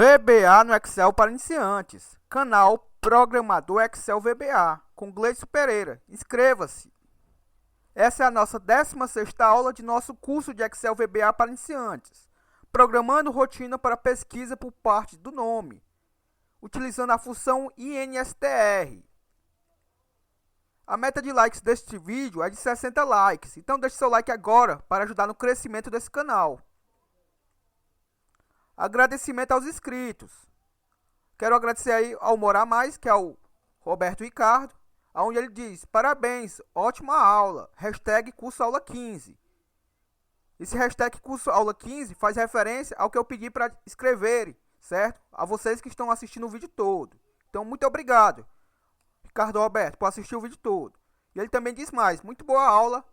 VBA no Excel para iniciantes. Canal Programador Excel VBA, com Gleison Pereira. Inscreva-se! Essa é a nossa 16ª aula de nosso curso de Excel VBA para iniciantes. Programando rotina para pesquisa por parte do nome, utilizando a função INSTR. A meta de likes deste vídeo é de 60 likes, então deixe seu like agora para ajudar no crescimento desse canal. Agradecimento aos inscritos. Quero agradecer aí ao Morar Mais, que é o Roberto Ricardo, onde ele diz: parabéns, ótima aula, hashtag curso aula 15. Esse hashtag curso aula 15 faz referência ao que eu pedi para escreverem, certo? A vocês que estão assistindo o vídeo todo. Então, muito obrigado, Ricardo Roberto, por assistir o vídeo todo. E ele também diz mais: muito boa aula.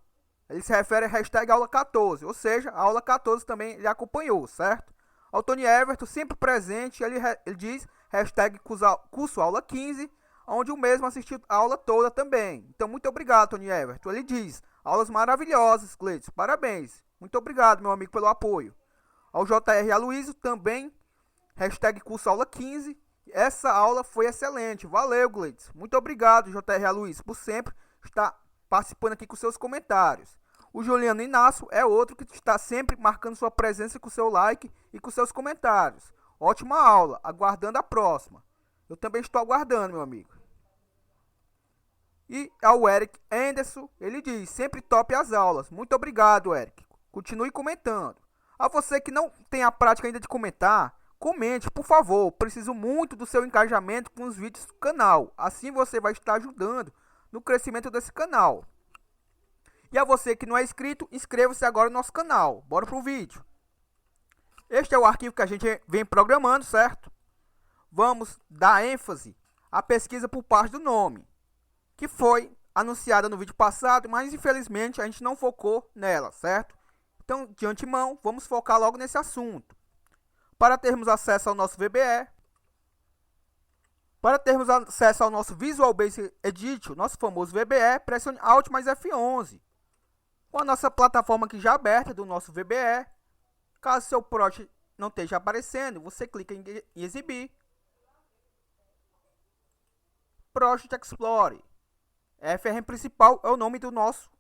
Ele se refere a hashtag aula 14, ou seja, a aula 14 também ele acompanhou, certo? Ao Tony Everton, sempre presente, ele diz hashtag curso aula 15, onde o mesmo assistiu a aula toda também. Então, muito obrigado, Tony Everton. Ele diz: aulas maravilhosas, Gleison, parabéns. Muito obrigado, meu amigo, pelo apoio. Ao JR Aloysio, também, hashtag curso aula 15. Essa aula foi excelente. Valeu, Gleison. Muito obrigado, JR Aloysio, por sempre estar participando aqui com seus comentários. O Juliano Inácio é outro que está sempre marcando sua presença com seu like e com seus comentários. Ótima aula, aguardando a próxima. Eu também estou aguardando, meu amigo. E ao Eric Anderson, ele diz: sempre top as aulas. Muito obrigado, Eric. Continue comentando. A você que não tem a prática ainda de comentar, comente, por favor. Preciso muito do seu engajamento com os vídeos do canal. Assim você vai estar ajudando no crescimento desse canal. E a você que não é inscrito, inscreva-se agora no nosso canal. Bora pro vídeo. Este é o arquivo que a gente vem programando, certo? Vamos dar ênfase à pesquisa por parte do nome, que foi anunciada no vídeo passado, mas infelizmente a gente não focou nela, certo? Então, de antemão, vamos focar logo nesse assunto. Para termos acesso ao nosso VBE, para termos acesso ao nosso Visual Basic Edit, nosso famoso VBE, pressione Alt mais F11. Com a nossa plataforma aqui já aberta do nosso VBE, caso seu project não esteja aparecendo, você clica em exibir, Project Explorer. FRM principal é o nome do nosso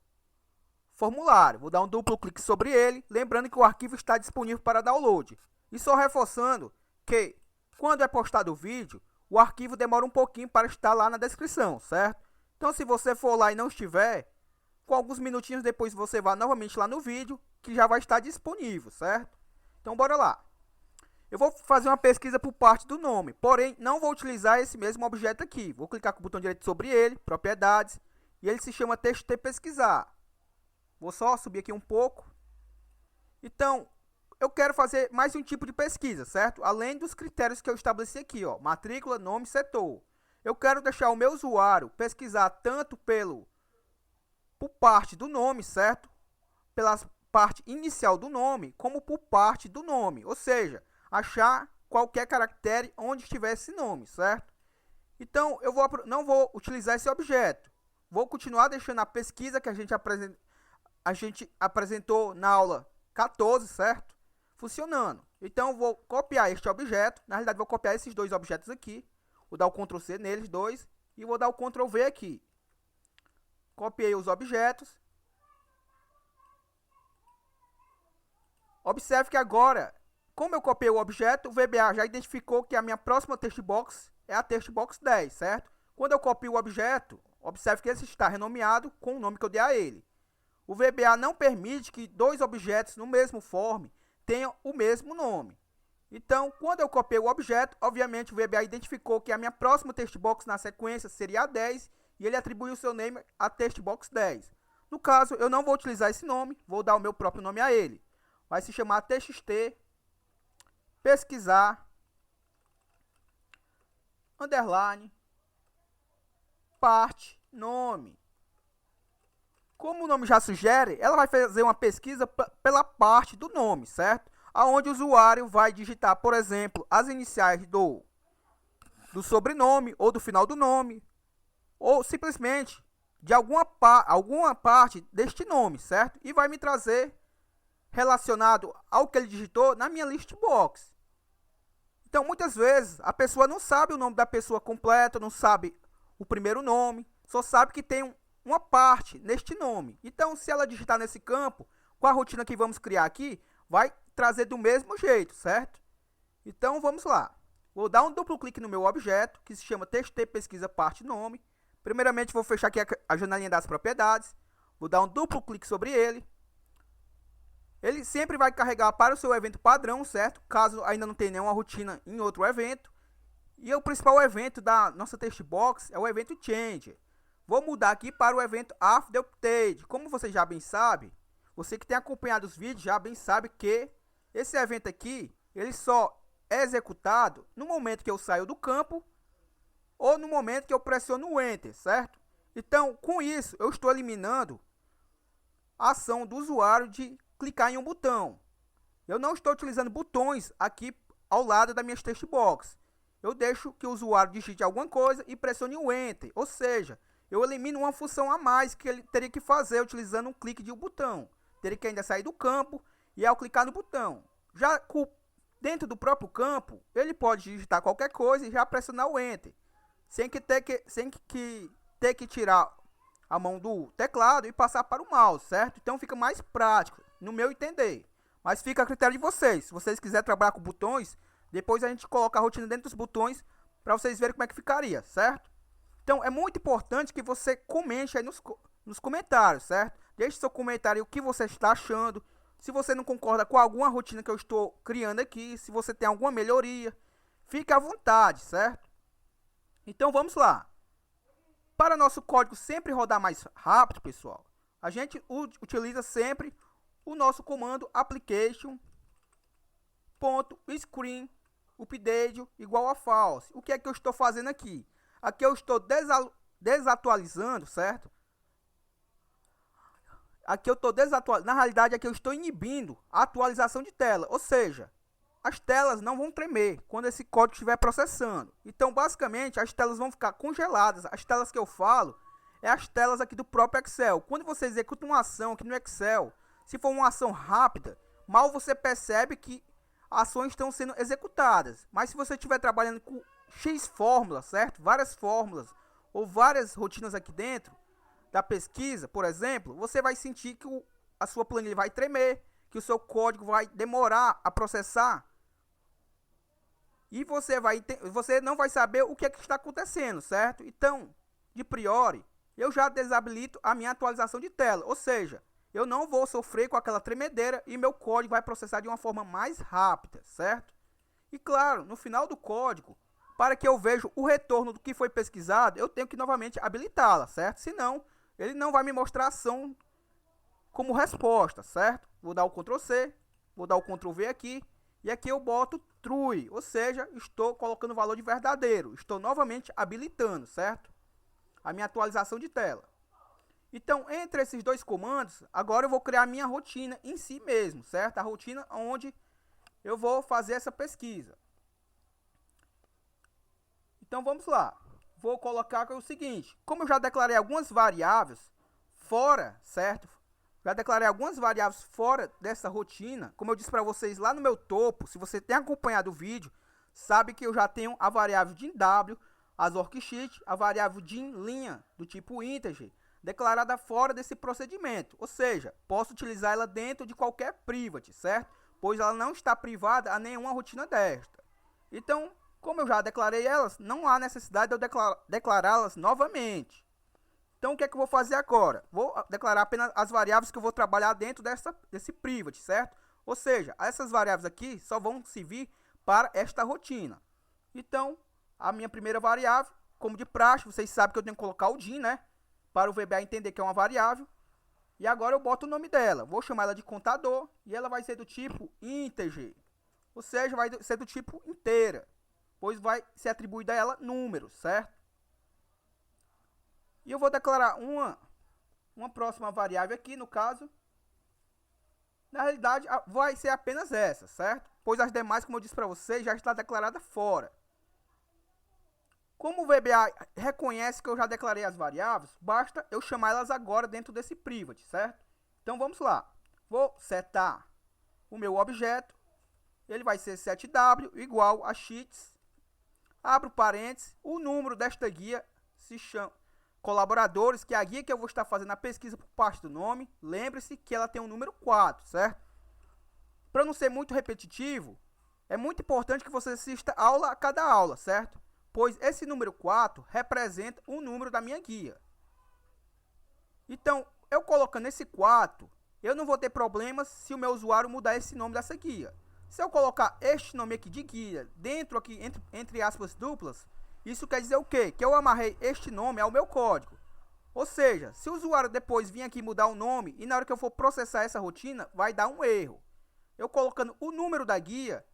formulário. Vou dar um duplo clique sobre ele, lembrando que o arquivo está disponível para download. E só reforçando que, quando é postado o vídeo, o arquivo demora um pouquinho para estar lá na descrição, certo? Então, se você for lá e não estiver, com alguns minutinhos depois você vai novamente lá no vídeo, que já vai estar disponível, certo? Então, bora lá. Eu vou fazer uma pesquisa por parte do nome, porém, não vou utilizar esse mesmo objeto aqui. Vou clicar com o botão direito sobre ele, propriedades, e ele se chama TXT pesquisar. Vou só subir aqui um pouco. Então, eu quero fazer mais um tipo de pesquisa, certo? Além dos critérios que eu estabeleci aqui, ó, matrícula, nome, setor. Eu quero deixar o meu usuário pesquisar tanto por parte do nome, certo? Pela parte inicial do nome, como por parte do nome. Ou seja, achar qualquer caractere onde estiver esse nome, certo? Então, eu não vou utilizar esse objeto. Vou continuar deixando a pesquisa que a gente apresentou na aula 14, certo? Funcionando. Então, eu vou copiar este objeto. Na realidade, vou copiar esses dois objetos aqui. Vou dar o Ctrl C neles dois e vou dar o Ctrl V aqui. Copiei os objetos. Observe que agora, como eu copiei o objeto, o VBA já identificou que a minha próxima text box é a text box 10, certo? Quando eu copio o objeto, observe que esse está renomeado com o nome que eu dei a ele. O VBA não permite que dois objetos no mesmo form tenham o mesmo nome. Então, quando eu copiei o objeto, obviamente o VBA identificou que a minha próxima text box na sequência seria a 10 e ele atribuiu o seu nome a text box 10. No caso, eu não vou utilizar esse nome, vou dar o meu próprio nome a ele. Vai se chamar TXT pesquisar underline parte nome. Como o nome já sugere, ela vai fazer uma pesquisa pela parte do nome, certo? Aonde o usuário vai digitar, por exemplo, as iniciais do sobrenome ou do final do nome, ou simplesmente de alguma parte deste nome, certo? E vai me trazer relacionado ao que ele digitou na minha list box. Então, muitas vezes, a pessoa não sabe o nome da pessoa completo, não sabe o primeiro nome, só sabe que tem uma parte neste nome. Então, se ela digitar nesse campo, com a rotina que vamos criar aqui, vai trazer do mesmo jeito, certo? Então, vamos lá. Vou dar um duplo clique no meu objeto, que se chama TXT pesquisa parte nome. Primeiramente, vou fechar aqui a janelinha das propriedades. Vou dar um duplo clique sobre ele. Ele sempre vai carregar para o seu evento padrão, certo? Caso ainda não tenha nenhuma rotina em outro evento. E o principal evento da nossa textbox é o evento Change. Vou mudar aqui para o evento After Update. Como você já bem sabe, você que tem acompanhado os vídeos já bem sabe que esse evento aqui, ele só é executado no momento que eu saio do campo ou no momento que eu pressiono o Enter, certo? Então, com isso, eu estou eliminando a ação do usuário de clicar em um botão. Eu não estou utilizando botões aqui ao lado da minha textbox. Eu deixo que o usuário digite alguma coisa e pressione o Enter. Ou seja, eu elimino uma função a mais que ele teria que fazer utilizando um clique de um botão. Teria que ainda sair do campo e ao clicar no botão. Já dentro do próprio campo, ele pode digitar qualquer coisa e já pressionar o Enter. Sem ter que tirar a mão do teclado e passar para o mouse, certo? Então fica mais prático, no meu entender. Mas fica a critério de vocês. Se vocês quiserem trabalhar com botões, depois a gente coloca a rotina dentro dos botões para vocês verem como é que ficaria, certo? Então é muito importante que você comente aí nos comentários, certo? Deixe seu comentário o que você está achando. Se você não concorda com alguma rotina que eu estou criando aqui, se você tem alguma melhoria, fique à vontade, certo? Então vamos lá. Para nosso código sempre rodar mais rápido, pessoal, a gente utiliza sempre o nosso comando application.screen update igual a false. O que é que eu estou fazendo aqui? Aqui eu estou desatualizando, certo? Aqui eu estou desatualizando. Na realidade, aqui eu estou inibindo a atualização de tela. Ou seja, as telas não vão tremer quando esse código estiver processando. Então, basicamente, as telas vão ficar congeladas. As telas que eu falo é as telas aqui do próprio Excel. Quando você executa uma ação aqui no Excel, se for uma ação rápida, mal você percebe que ações estão sendo executadas. Mas se você estiver trabalhando com X fórmulas, certo? Várias fórmulas ou várias rotinas aqui dentro da pesquisa, por exemplo, você vai sentir que a sua planilha vai tremer, que o seu código vai demorar a processar e você não vai saber o que é que está acontecendo, certo? Então, de priori, eu já desabilito a minha atualização de tela, ou seja, eu não vou sofrer com aquela tremedeira e meu código vai processar de uma forma mais rápida, certo? E claro, no final do código, para que eu veja o retorno do que foi pesquisado, eu tenho que novamente habilitá-la, certo? Senão, ele não vai me mostrar a ação como resposta, certo? Vou dar o Ctrl C, vou dar o Ctrl V aqui, e aqui eu boto true, ou seja, estou colocando o valor de verdadeiro, estou novamente habilitando, certo? A minha atualização de tela. Então, entre esses dois comandos, agora eu vou criar a minha rotina em si mesmo, certo? A rotina onde eu vou fazer essa pesquisa. Então, vamos lá. Vou colocar o seguinte, como eu já declarei algumas variáveis fora, certo? Já declarei algumas variáveis fora dessa rotina. Como eu disse para vocês lá no meu topo, se você tem acompanhado o vídeo, sabe que eu já tenho a variável DIN-W, as worksheet, a variável DIN-linha do tipo integer, declarada fora desse procedimento. Ou seja, posso utilizar ela dentro de qualquer private, certo? Pois ela não está privada a nenhuma rotina desta. Então, como eu já declarei elas, não há necessidade de eu declará-las novamente. Então, o que é que eu vou fazer agora? Vou declarar apenas as variáveis que eu vou trabalhar dentro desse private, certo? Ou seja, essas variáveis aqui só vão servir para esta rotina. Então, a minha primeira variável, como de praxe, vocês sabem que eu tenho que colocar o DIN, né? Para o VBA entender que é uma variável. E agora eu boto o nome dela. Vou chamar ela de contador e ela vai ser do tipo integer. Ou seja, vai ser do tipo inteira, pois vai ser atribuída a ela números, certo? E eu vou declarar uma próxima variável aqui, no caso. Na realidade, vai ser apenas essa, certo? Pois as demais, como eu disse para vocês, já está declarada fora. Como o VBA reconhece que eu já declarei as variáveis, basta eu chamar elas agora dentro desse private, certo? Então vamos lá. Vou setar o meu objeto ele vai ser 7W igual a x, abro parênteses, o número desta guia se chama colaboradores, que é a guia que eu vou estar fazendo a pesquisa por parte do nome. Lembre-se que ela tem um número 4, certo? Para não ser muito repetitivo, é muito importante que você assista aula a cada aula, certo? Pois esse número 4 representa o número da minha guia. Então, eu colocando esse 4, eu não vou ter problemas se o meu usuário mudar esse nome dessa guia. Se eu colocar este nome aqui de guia dentro aqui, entre aspas duplas, isso quer dizer o quê? Que eu amarrei este nome ao meu código. Ou seja, se o usuário depois vir aqui mudar o nome e na hora que eu for processar essa rotina, vai dar um erro. Eu colocando o número da guia,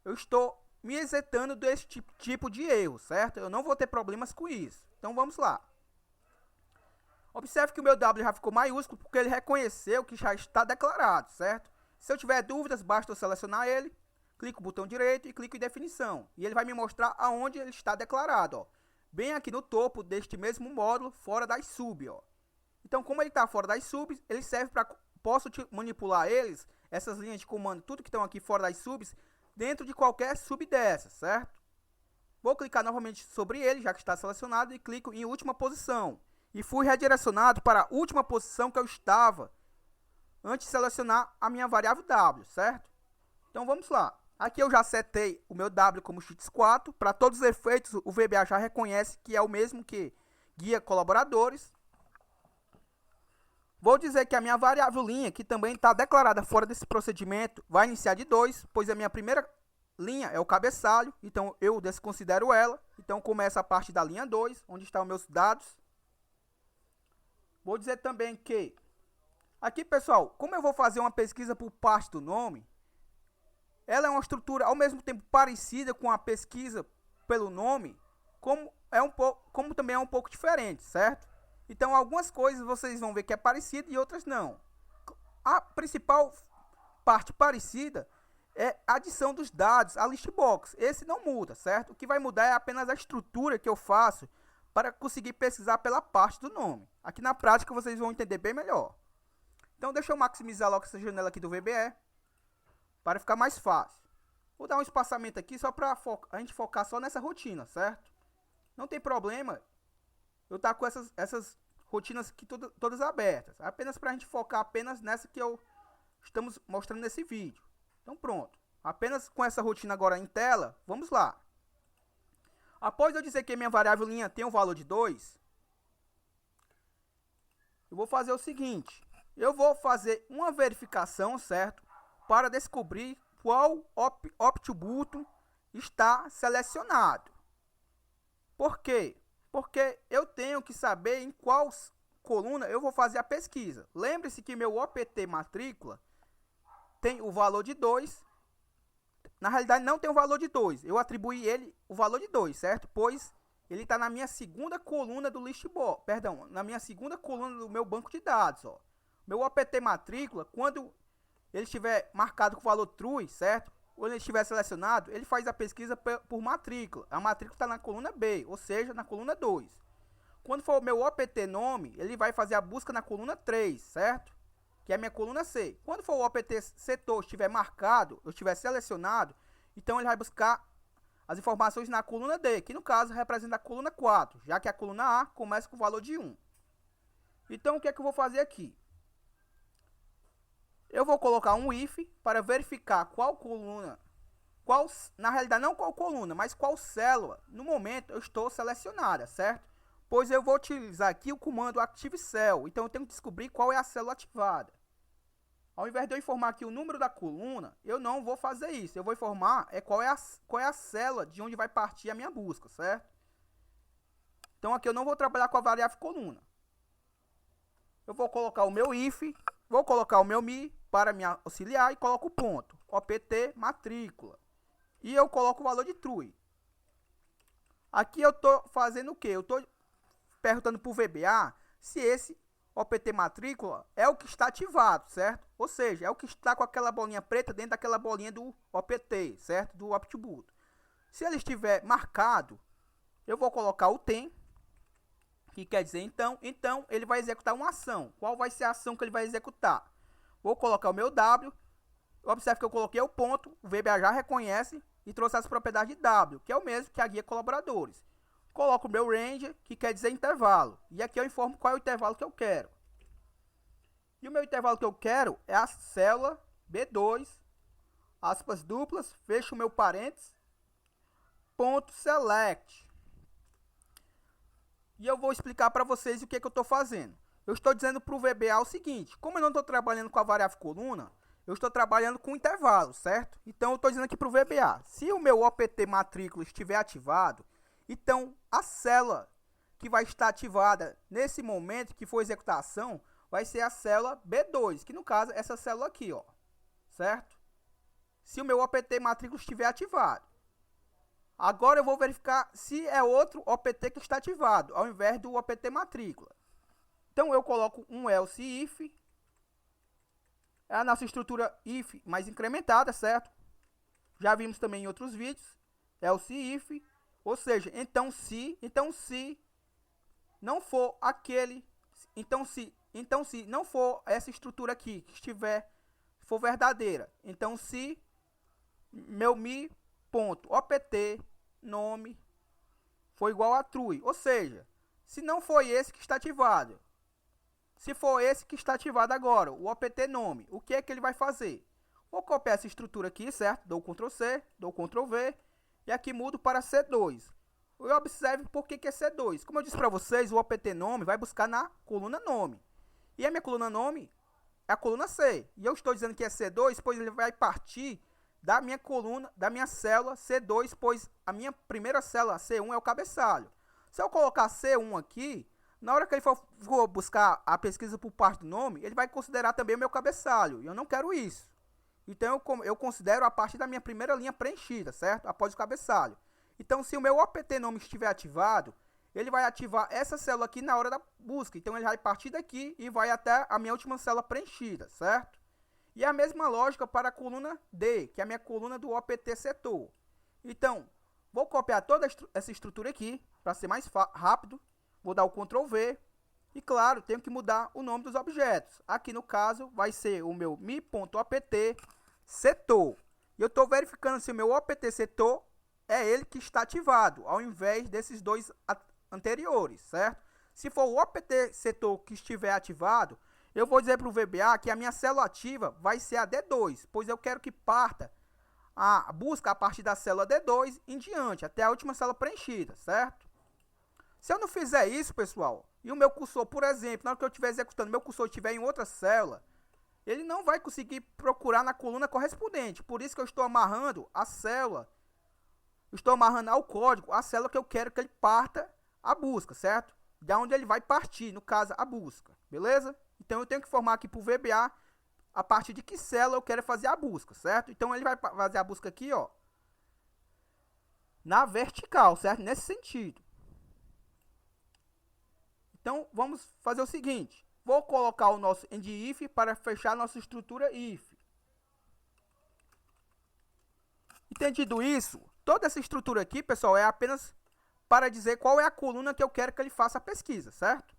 eu estou me isentando desse tipo de erro, certo? Eu não vou ter problemas com isso. Então vamos lá. Observe que o meu W já ficou maiúsculo porque ele reconheceu que já está declarado, certo? Se eu tiver dúvidas, basta eu selecionar ele, clico no botão direito e clico em definição. E ele vai me mostrar aonde ele está declarado, ó. Bem aqui no topo deste mesmo módulo, fora das sub, ó. Então, como ele está fora das subs, ele serve para... Posso manipular eles, essas linhas de comando, tudo que estão aqui fora das subs, dentro de qualquer sub dessa, certo? Vou clicar novamente sobre ele, já que está selecionado, e clico em última posição. E fui redirecionado para a última posição que eu estava antes de selecionar a minha variável W, certo? Então vamos lá. Aqui eu já setei o meu W como x4. Para todos os efeitos, o VBA já reconhece que é o mesmo que guia colaboradores. Vou dizer que a minha variável linha, que também está declarada fora desse procedimento, vai iniciar de 2, pois a minha primeira linha é o cabeçalho, então eu desconsidero ela. Então começa a parte da linha 2, onde estão meus dados. Vou dizer também que aqui, pessoal, como eu vou fazer uma pesquisa por parte do nome, ela é uma estrutura ao mesmo tempo parecida com a pesquisa pelo nome, como também é um pouco diferente, certo? Então, algumas coisas vocês vão ver que é parecido e outras não. A principal parte parecida é a adição dos dados, a list box. Esse não muda, certo? O que vai mudar é apenas a estrutura que eu faço para conseguir pesquisar pela parte do nome. Aqui na prática vocês vão entender bem melhor. Então deixa eu maximizar logo essa janela aqui do VBE, para ficar mais fácil. Vou dar um espaçamento aqui só para a gente focar só nessa rotina, certo? Não tem problema eu estar com essas rotinas aqui todas abertas. Apenas para a gente focar apenas nessa que estamos mostrando nesse vídeo. Então pronto. Apenas com essa rotina agora em tela, vamos lá. Após eu dizer que minha variável linha tem um valor de 2, eu vou fazer o seguinte. Eu vou fazer uma verificação, certo? Para descobrir qual OptButton está selecionado. Por quê? Porque eu tenho que saber em qual coluna eu vou fazer a pesquisa. Lembre-se que meu OPT matrícula tem o valor de 2. Na realidade não tem o valor de 2. Eu atribuí ele o valor de 2, certo? Pois ele está na minha segunda coluna do listbox. Perdão, na minha segunda coluna do meu banco de dados, ó. Meu OPT matrícula, quando ele estiver marcado com o valor true, certo? Ou ele estiver selecionado, ele faz a pesquisa por matrícula. A matrícula está na coluna B, ou seja, na coluna 2. Quando for o meu OPT nome, ele vai fazer a busca na coluna 3, certo? Que é a minha coluna C. Quando for o OPT setor estiver marcado, ou estiver selecionado, então ele vai buscar as informações na coluna D, que no caso representa a coluna 4, já que a coluna A começa com o valor de 1. Então o que é que eu vou fazer aqui? Eu vou colocar um if para verificar qual coluna, na realidade não qual coluna, mas qual célula, no momento eu estou selecionada, certo? Pois eu vou utilizar aqui o comando ActiveCell, então eu tenho que descobrir qual é a célula ativada. Ao invés de eu informar aqui o número da coluna, eu não vou fazer isso, eu vou informar qual é a célula de onde vai partir a minha busca, certo? Então aqui eu não vou trabalhar com a variável coluna. Eu vou colocar o meu if, vou colocar o meu me para me auxiliar e coloco o ponto, OPT matrícula. E eu coloco o valor de true. Aqui eu estou fazendo o quê? Eu estou perguntando para o VBA se esse OPT matrícula é o que está ativado, certo? Ou seja, é o que está com aquela bolinha preta dentro daquela bolinha do OPT, certo? Do OptButton. Se ele estiver marcado, eu vou colocar o tem, que quer dizer então ele vai executar uma ação. Qual vai ser a ação que ele vai executar? Vou colocar o meu W Observe que eu coloquei o ponto, o VBA já reconhece e trouxe as propriedades de W, que é o mesmo que a guia colaboradores. Coloco o meu range, que quer dizer intervalo. E aqui eu informo qual é o intervalo que eu quero. E o meu intervalo que eu quero é a célula B2, aspas duplas, fecho o meu parênteses, ponto select. E eu vou explicar para vocês o que eu estou fazendo. Eu estou dizendo para o VBA o seguinte: como eu não estou trabalhando com a variável coluna, eu estou trabalhando com intervalo, certo? Então eu estou dizendo aqui para o VBA, se o meu OPT matrícula estiver ativado, então a célula que vai estar ativada nesse momento que for executar a ação, vai ser a célula B2, que no caso é essa célula aqui, ó, certo? Se o meu OPT matrícula estiver ativado. Agora eu vou verificar se é outro OPT que está ativado, ao invés do OPT matrícula. Então eu coloco um else if, é a nossa estrutura if mais incrementada, certo? Já vimos também em outros vídeos, else if, ou seja, então se não for aquele, então se não for essa estrutura aqui que for verdadeira, então se meu mi.opt nome for igual a true, ou seja, se não foi esse que está ativado, se for esse que está ativado agora, o opt nome, o que é que ele vai fazer? Vou copiar essa estrutura aqui, certo? Dou Ctrl C, dou Ctrl V e aqui mudo para C2. E observe por que é C2. Como eu disse para vocês, o opt nome vai buscar na coluna nome. E a minha coluna nome é a coluna C. E eu estou dizendo que é C2, pois ele vai partir da minha coluna, da minha célula C2, pois a minha primeira célula C1 é o cabeçalho. Se eu colocar C1 aqui, na hora que ele for buscar a pesquisa por parte do nome, ele vai considerar também o meu cabeçalho. E eu não quero isso. Então eu considero a partir da minha primeira linha preenchida, certo? Após o cabeçalho. Então se o meu opt nome estiver ativado, ele vai ativar essa célula aqui na hora da busca. Então ele vai partir daqui e vai até a minha última célula preenchida, certo? E a mesma lógica para a coluna D, que é a minha coluna do opt setor. Então, vou copiar toda essa estrutura aqui, para ser mais rápido. Vou dar o Ctrl V. E claro, tenho que mudar o nome dos objetos. Aqui no caso, vai ser o meu mi.opt setor. E eu estou verificando se o meu opt setor é ele que está ativado, ao invés desses dois anteriores, certo? Se for o opt setor que estiver ativado, eu vou dizer para o VBA que a minha célula ativa vai ser a D2, pois eu quero que parta a busca a partir da célula D2 em diante, até a última célula preenchida, certo? Se eu não fizer isso, pessoal, e o meu cursor, por exemplo, na hora que eu estiver executando, meu cursor estiver em outra célula, ele não vai conseguir procurar na coluna correspondente. Por isso que eu estou amarrando a célula, estou amarrando ao código a célula que eu quero que ele parta a busca, certo? Da onde ele vai partir, no caso, a busca, beleza? Então eu tenho que informar aqui para o VBA a partir de que célula eu quero fazer a busca, certo? Então ele vai fazer a busca aqui, ó, na vertical, certo? Nesse sentido. Então vamos fazer o seguinte, vou colocar o nosso end if para fechar a nossa estrutura if. Entendido isso, toda essa estrutura aqui, pessoal, é apenas para dizer qual é a coluna que eu quero que ele faça a pesquisa, certo?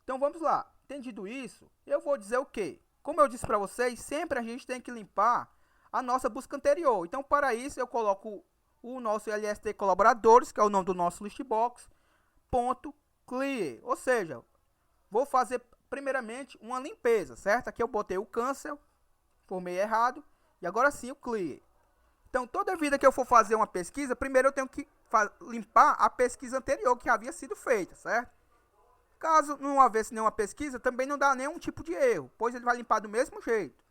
Então vamos lá. Entendido isso, eu vou dizer o quê? Como eu disse para vocês, sempre a gente tem que limpar a nossa busca anterior. Então para isso eu coloco o nosso LST colaboradores, que é o nome do nosso listbox, ponto clear. Ou seja, vou fazer primeiramente uma limpeza, certo? Aqui eu botei o cancel, formei errado, e agora sim o clear. Então, toda vida que eu for fazer uma pesquisa, primeiro eu tenho que limpar a pesquisa anterior que havia sido feita, certo? Caso não houvesse nenhuma pesquisa, também não dá nenhum tipo de erro, pois ele vai limpar do mesmo jeito.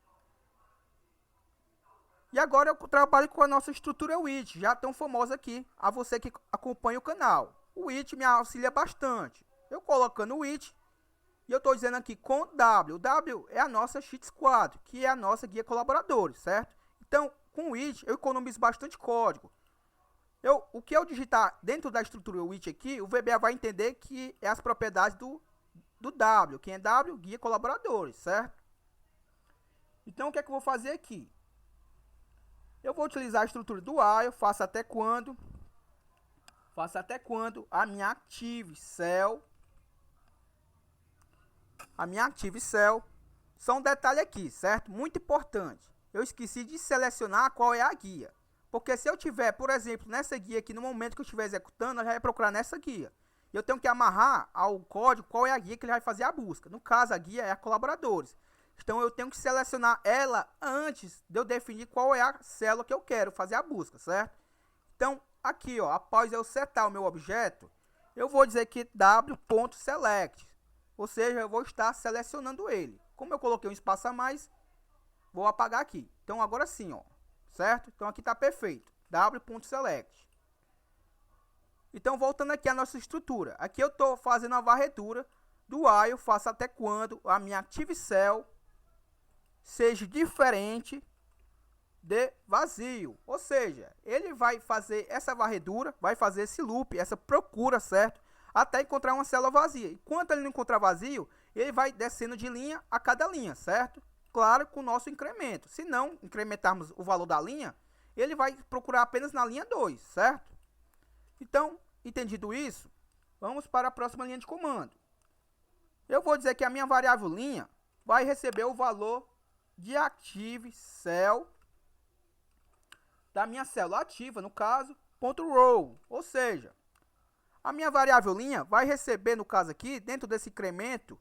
E agora eu trabalho com a nossa estrutura widget, já tão famosa aqui, a você que acompanha o canal. O widget me auxilia bastante. Eu colocando o widget, e eu estou dizendo aqui com W. O W é a nossa Sheet Squad, que é a nossa guia colaboradores, certo? Então, com o widget, eu economizo bastante código. O que eu digitar dentro da estrutura widget aqui, o VBA vai entender que é as propriedades do W. Quem é W? Guia colaboradores, certo? Então, o que é que eu vou fazer aqui? Eu vou utilizar a estrutura do while, faço até quando a minha active cell, só um detalhe aqui, certo? Muito importante. eu esqueci de selecionar qual é a guia. Porque se eu tiver, por exemplo, nessa guia aqui, no momento que eu estiver executando, ele vai procurar nessa guia. Eu tenho que amarrar ao código qual é a guia que ele vai fazer a busca. No caso, a guia é a colaboradores. Então, eu tenho que selecionar ela antes de eu definir qual é a célula que eu quero fazer a busca, certo? Então, aqui, ó, após eu setar o meu objeto, eu vou dizer que w.select, ou seja, eu vou estar selecionando ele. Como eu coloquei um espaço a mais, vou apagar aqui. Então, agora sim, ó, certo? Então, aqui está perfeito, w.select. Então, voltando aqui à nossa estrutura. Aqui eu estou fazendo a varredura do while, faço até quando a minha ActiveCell seja diferente de vazio. Ou seja, ele vai fazer essa varredura, vai fazer esse loop, essa procura, certo? Até encontrar uma célula vazia. Enquanto ele não encontrar vazio, ele vai descendo de linha a cada linha, certo? Claro, com o nosso incremento. Se não incrementarmos o valor da linha, ele vai procurar apenas na linha 2, certo? Então, entendido isso, vamos para a próxima linha de comando. Eu vou dizer que a minha variável linha vai receber o valor de ActiveCell da minha célula ativa, no caso, .row. Ou seja, a minha variável linha vai receber, no caso aqui, dentro desse incremento,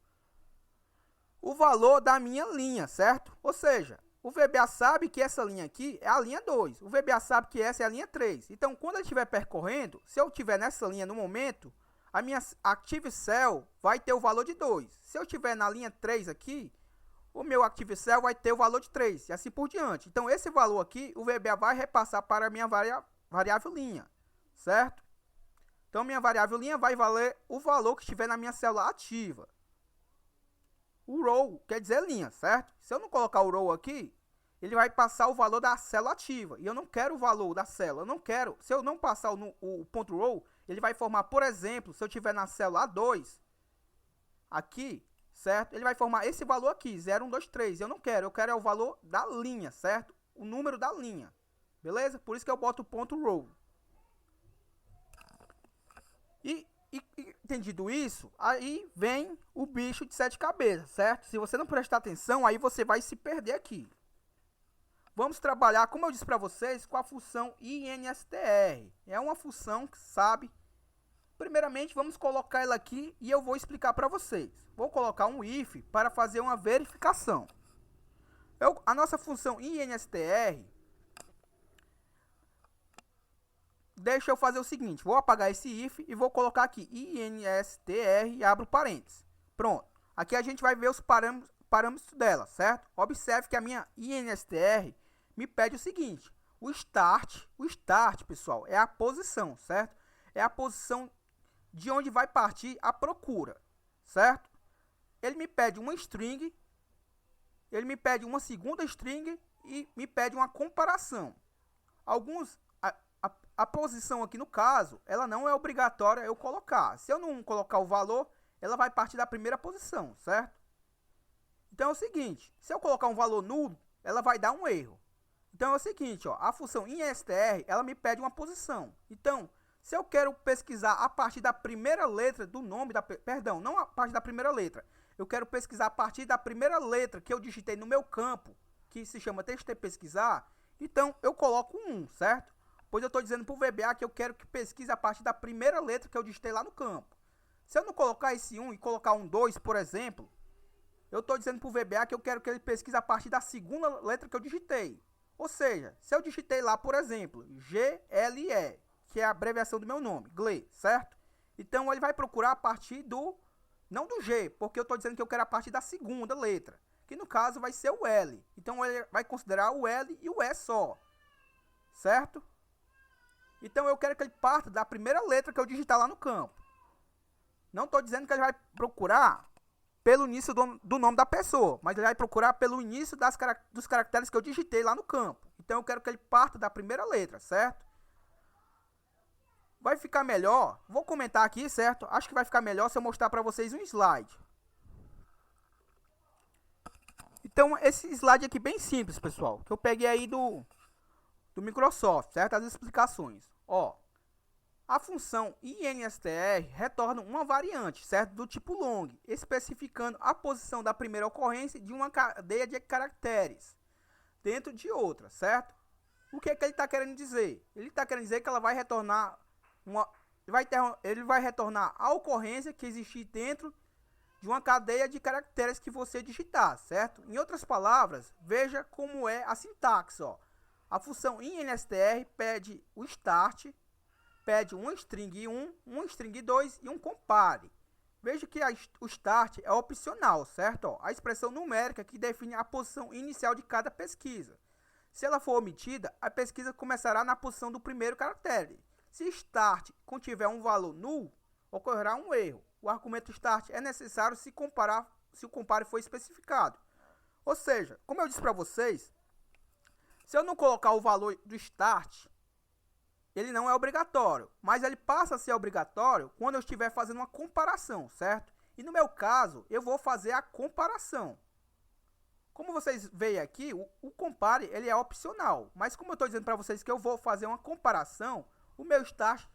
o valor da minha linha, certo? Ou seja, o VBA sabe que essa linha aqui é a linha 2. O VBA sabe que essa é a linha 3. Então, quando ele estiver percorrendo, se eu estiver nessa linha no momento, a minha ActiveCell vai ter o valor de 2. Se eu estiver na linha 3 aqui, o meu ActiveCell vai ter o valor de 3, e assim por diante. Então, esse valor aqui, o VBA vai repassar para a minha variável linha, certo? Então, minha variável linha vai valer o valor que estiver na minha célula ativa. O row quer dizer linha, certo? Se eu não colocar o row aqui, ele vai passar o valor da célula ativa. E eu não quero o valor da célula. Eu não quero. Se eu não passar o ponto row, ele vai formar, por exemplo, se eu tiver na célula A2, aqui, certo? Ele vai formar esse valor aqui, 0, 1, 2, 3. Eu não quero. Eu quero é o valor da linha, certo? O número da linha. Beleza? Por isso que eu boto o ponto row. E entendido isso, aí vem o bicho de 7 cabeças, certo? Se você não prestar atenção, aí você vai se perder aqui. Vamos trabalhar, como eu disse para vocês, com a função instr. É uma função que sabe. Primeiramente, vamos colocar ela aqui e eu vou explicar para vocês. Vou colocar um if para fazer uma verificação. A nossa função instr, deixa eu fazer o seguinte, vou apagar esse if e vou colocar aqui instr e abro parênteses. Pronto. Aqui a gente vai ver os parâmetros dela, certo? Observe que a minha instr me pede o seguinte, o start, pessoal, é a posição, certo? É a posição de onde vai partir a procura, certo? Ele me pede uma string, ele me pede uma segunda string e me pede uma comparação. A posição aqui no caso, ela não é obrigatória eu colocar. Se eu não colocar o valor, ela vai partir da primeira posição, certo? Então é o seguinte, se eu colocar um valor nulo, ela vai dar um erro. Então é o seguinte, ó, a função instr, ela me pede uma posição. Então, se eu quero pesquisar a partir da primeira letra do nome da... Perdão, não a partir da primeira letra. Eu quero pesquisar a partir da primeira letra que eu digitei no meu campo, que se chama txt pesquisar. Então, eu coloco um 1, certo? Pois eu estou dizendo para o VBA que eu quero que pesquise a partir da primeira letra que eu digitei lá no campo. Se eu não colocar esse 1 e colocar um 2, por exemplo, eu estou dizendo para o VBA que eu quero que ele pesquise a partir da segunda letra que eu digitei. Ou seja, se eu digitei lá, por exemplo, GLE, que é a abreviação do meu nome, GLE, certo? Então ele vai procurar a partir do, não do G, porque eu estou dizendo que eu quero a partir da segunda letra, que no caso vai ser o L. Então ele vai considerar o L e o E só, certo? Então eu quero que ele parta da primeira letra que eu digitar lá no campo. Não estou dizendo que ele vai procurar pelo início do nome da pessoa, mas ele vai procurar pelo início dos caracteres que eu digitei lá no campo. Então eu quero que ele parta da primeira letra, certo? Vai ficar melhor, vou comentar aqui, certo? Acho que vai ficar melhor se eu mostrar para vocês um slide. Então esse slide aqui bem simples, pessoal, que eu peguei aí do Microsoft, certo? As explicações. Ó, a função instr retorna uma variante, certo? Do tipo long, especificando a posição da primeira ocorrência de uma cadeia de caracteres. dentro de outra, certo? O que é que ele está querendo dizer? Ele está querendo dizer que ela vai retornar ele vai retornar a ocorrência que existir dentro de uma cadeia de caracteres que você digitar, certo? Em outras palavras, veja como é a sintaxe, ó. A função instr pede o start, pede um string 1, um string 2 e um compare. Veja que o start é opcional, certo? Ó, a expressão numérica que define a posição inicial de cada pesquisa. Se ela for omitida, a pesquisa começará na posição do primeiro caractere. Se start contiver um valor null, ocorrerá um erro. O argumento start é necessário se o compare for especificado. Ou seja, como eu disse para vocês, se eu não colocar o valor do start, ele não é obrigatório, mas ele passa a ser obrigatório quando eu estiver fazendo uma comparação, certo? E no meu caso, eu vou fazer a comparação. Como vocês veem aqui, o compare ele é opcional, mas como eu estou dizendo para vocês que eu vou fazer uma comparação, o meu start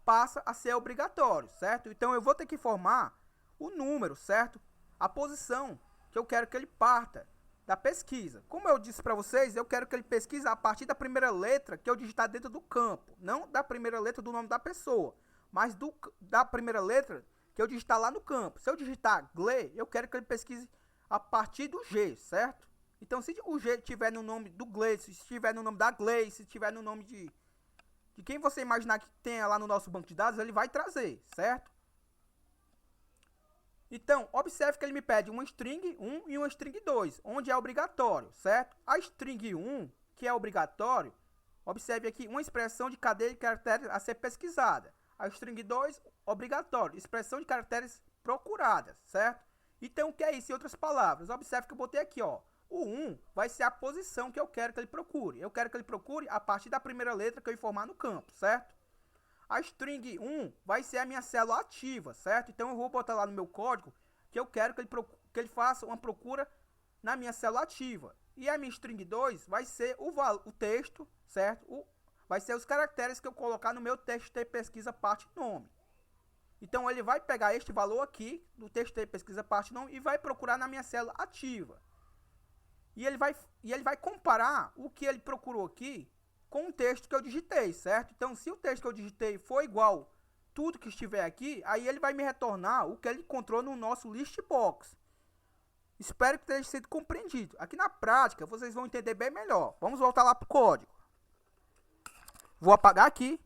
passa a ser obrigatório, certo? Então eu vou ter que informar o número, certo? A posição que eu quero que ele parta da pesquisa. Como eu disse para vocês, eu quero que ele pesquise a partir da primeira letra que eu digitar dentro do campo, não da primeira letra do nome da pessoa, mas da primeira letra que eu digitar lá no campo. Se eu digitar Gle, eu quero que ele pesquise a partir do G, certo? Então se o G estiver no nome do Gle, se estiver no nome da Gle, se estiver no nome de quem você imaginar que tenha lá no nosso banco de dados, ele vai trazer, certo? Então, observe que ele me pede uma string 1 e uma string 2, onde é obrigatório, certo? A string 1, que é obrigatório, observe aqui uma expressão de cadeia de caracteres a ser pesquisada. A string 2, obrigatório, expressão de caracteres procuradas, certo? Então, o que é isso? Em outras palavras, observe que eu botei aqui, ó. O 1 vai ser a posição que eu quero que ele procure. Eu quero que ele procure a partir da primeira letra que eu informar no campo, certo? A string 1 vai ser a minha célula ativa, certo? Então eu vou botar lá no meu código que eu quero que ele faça uma procura na minha célula ativa. E a minha string 2 vai ser o texto, certo? Vai ser os caracteres que eu colocar no meu texto de pesquisa parte nome. Então ele vai pegar este valor aqui do texto de pesquisa parte nome e vai procurar na minha célula ativa. E ele vai comparar o que ele procurou aqui com o texto que eu digitei, certo? Então, se o texto que eu digitei for igual tudo que estiver aqui, aí ele vai me retornar o que ele encontrou no nosso list box. Espero que tenha sido compreendido. Aqui na prática, vocês vão entender bem melhor. Vamos voltar lá para o código. Vou apagar aqui.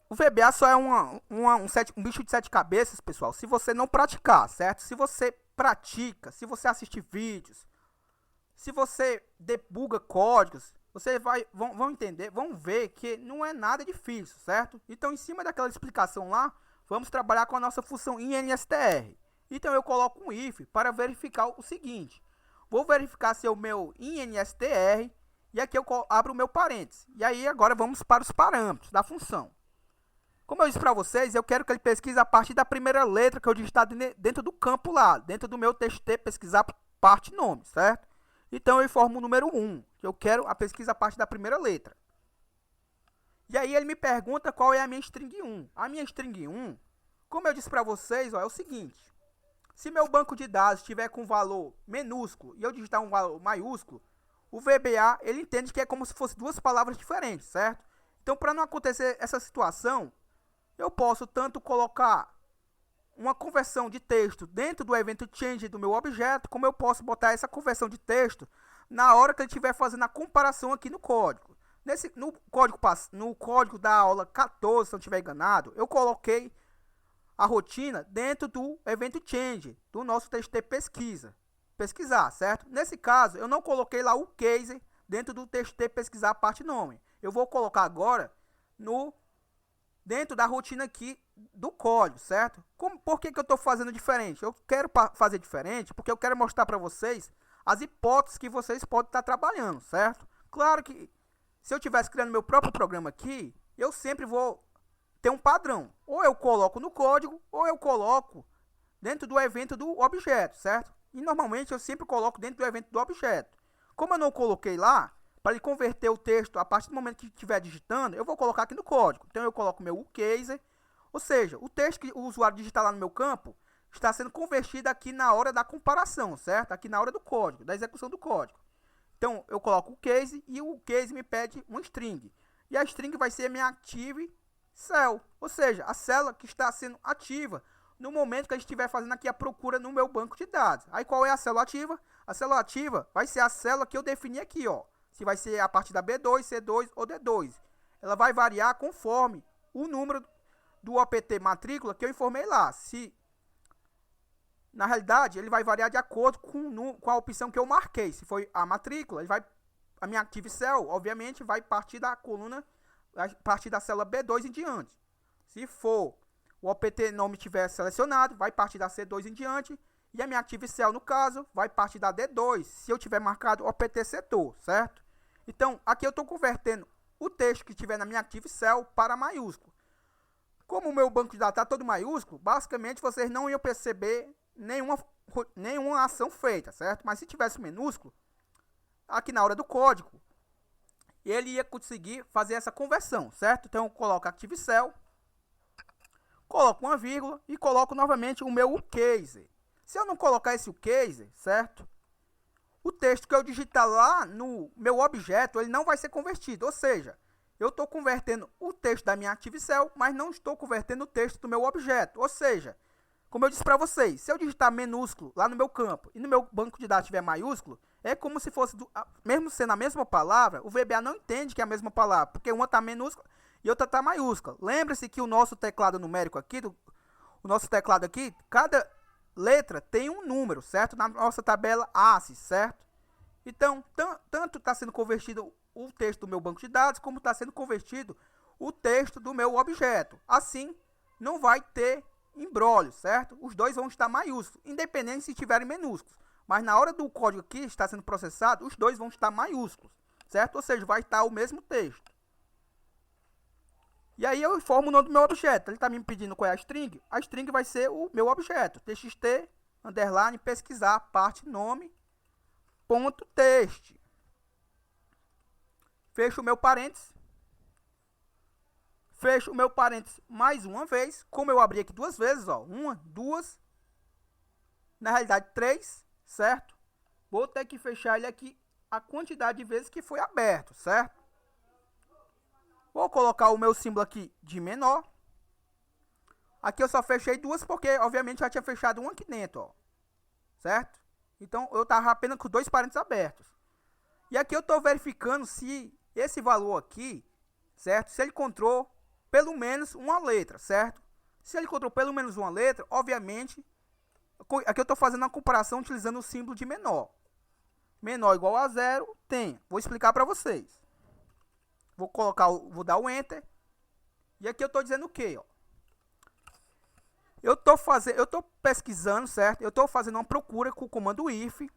O VBA só é um bicho de 7 cabeças, pessoal, se você não praticar, certo? Se você pratica, se você assiste vídeos, se você debuga códigos, vocês vão entender, vão ver que não é nada difícil, certo? Então, em cima daquela explicação lá, vamos trabalhar com a nossa função instr. Então, eu coloco um if para verificar o seguinte. Vou verificar se é o meu instr, e aqui eu abro o meu parênteses. E aí, agora vamos para os parâmetros da função. Como eu disse para vocês, eu quero que ele pesquise a partir da primeira letra que eu digitar dentro do campo lá, dentro do meu txt pesquisar parte nome, certo? Então, eu informo o número 1, que eu quero a pesquisa a partir da primeira letra. E aí, ele me pergunta qual é a minha string 1. A minha string 1, como eu disse para vocês, ó, é o seguinte. Se meu banco de dados estiver com valor minúsculo e eu digitar um valor maiúsculo, o VBA, ele entende que é como se fossem duas palavras diferentes, certo? Então, para não acontecer essa situação, eu posso tanto colocar uma conversão de texto dentro do evento change do meu objeto, como eu posso botar essa conversão de texto na hora que ele estiver fazendo a comparação aqui no código. No código da aula 14, se eu não estiver enganado, eu coloquei a rotina dentro do evento change do nosso txt pesquisar, certo? Nesse caso, eu não coloquei lá o case dentro do txt pesquisar parte nome. Eu vou colocar agora dentro da rotina aqui do código, certo? Por que eu estou fazendo diferente? Eu quero fazer diferente porque eu quero mostrar para vocês as hipóteses que vocês podem estar trabalhando, certo? Claro que se eu estivesse criando meu próprio programa aqui, eu sempre vou ter um padrão. Ou eu coloco no código, ou eu coloco dentro do evento do objeto, certo? E normalmente eu sempre coloco dentro do evento do objeto. Como eu não coloquei lá, para ele converter o texto a partir do momento que estiver digitando, eu vou colocar aqui no código. Então, eu coloco meu case, ou seja, o texto que o usuário digitar lá no meu campo está sendo convertido aqui na hora da comparação, certo? Aqui na hora do código, da execução do código. Então, eu coloco o case e o case me pede um string. E a string vai ser a minha active cell, ou seja, a célula que está sendo ativa no momento que a gente estiver fazendo aqui a procura no meu banco de dados. Aí qual é a célula ativa? A célula ativa vai ser a célula que eu defini aqui, ó. Se vai ser a partir da B2, C2 ou D2. Ela vai variar conforme o número do OPT matrícula que eu informei lá. Se na realidade ele vai variar de acordo com a opção que eu marquei. Se foi a matrícula, a minha active cell, obviamente, vai partir da coluna, vai partir da célula B2 em diante. Se for o OPT nome tiver selecionado, vai partir da C2 em diante. E a minha active cell, no caso, vai partir da D2, se eu tiver marcado OPT setor, certo? Então, aqui eu estou convertendo o texto que tiver na minha active cell para maiúsculo. Como o meu banco de dados está todo maiúsculo, basicamente vocês não iam perceber nenhuma ação feita, certo? Mas se tivesse minúsculo, aqui na hora do código, ele ia conseguir fazer essa conversão, certo? Então eu coloco active cell, coloco uma vírgula e coloco novamente o meu case. Se eu não colocar esse case, certo? O texto que eu digitar lá no meu objeto, ele não vai ser convertido. Ou seja, eu estou convertendo o texto da minha active cell, mas não estou convertendo o texto do meu objeto. Ou seja, como eu disse para vocês, se eu digitar minúsculo lá no meu campo e no meu banco de dados tiver maiúsculo, é como se fosse, mesmo sendo a mesma palavra, o VBA não entende que é a mesma palavra, porque uma está minúscula e outra está maiúscula. Lembre-se que o nosso teclado numérico aqui, o nosso teclado aqui, cada letra tem um número, certo? Na nossa tabela ASCII, certo? Então, tanto está sendo convertido o texto do meu banco de dados, como está sendo convertido o texto do meu objeto. Assim, não vai ter imbróglio, certo? Os dois vão estar maiúsculos, independente se estiverem minúsculos. Mas na hora do código aqui está sendo processado, os dois vão estar maiúsculos, certo? Ou seja, vai estar o mesmo texto. E aí eu informo o nome do meu objeto. Ele está me pedindo qual é a string. A string vai ser o meu objeto. txt, underline, pesquisar, parte, nome, ponto, text. Fecho o meu parênteses. Fecho o meu parênteses mais uma vez. Como eu abri aqui duas vezes, ó. Uma, duas. Na realidade, três, certo? Vou ter que fechar ele aqui a quantidade de vezes que foi aberto, certo? Vou colocar o meu símbolo aqui de menor. Aqui eu só fechei duas porque, obviamente, já tinha fechado um aqui dentro, ó. Certo? Então, eu estava apenas com dois parênteses abertos. E aqui eu estou verificando se esse valor aqui, certo? Se ele encontrou pelo menos uma letra, certo? Se ele encontrou pelo menos uma letra, obviamente, aqui eu estou fazendo a comparação utilizando o símbolo de menor. Menor igual a zero, tem. Vou explicar para vocês. Vou dar o Enter. E aqui eu estou dizendo o quê? Ó? Eu estou pesquisando, certo? Eu estou fazendo uma procura com o comando if. E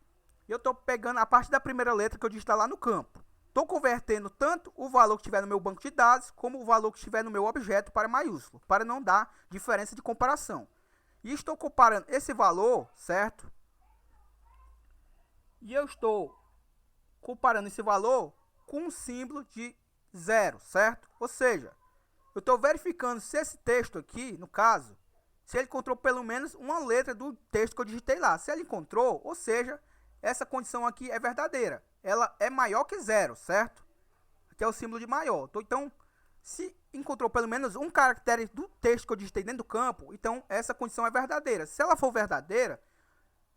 eu estou pegando a parte da primeira letra que eu digitar lá no campo. Estou convertendo tanto o valor que estiver no meu banco de dados, como o valor que estiver no meu objeto para maiúsculo, para não dar diferença de comparação. E estou comparando esse valor, certo? E eu estou comparando esse valor com um símbolo de zero, certo? Ou seja, eu estou verificando se esse texto aqui, no caso, se ele encontrou pelo menos uma letra do texto que eu digitei lá. Se ele encontrou, ou seja, essa condição aqui é verdadeira. Ela é maior que zero, certo? Aqui é o símbolo de maior. Então, se encontrou pelo menos um caractere do texto que eu digitei dentro do campo, então essa condição é verdadeira. Se ela for verdadeira,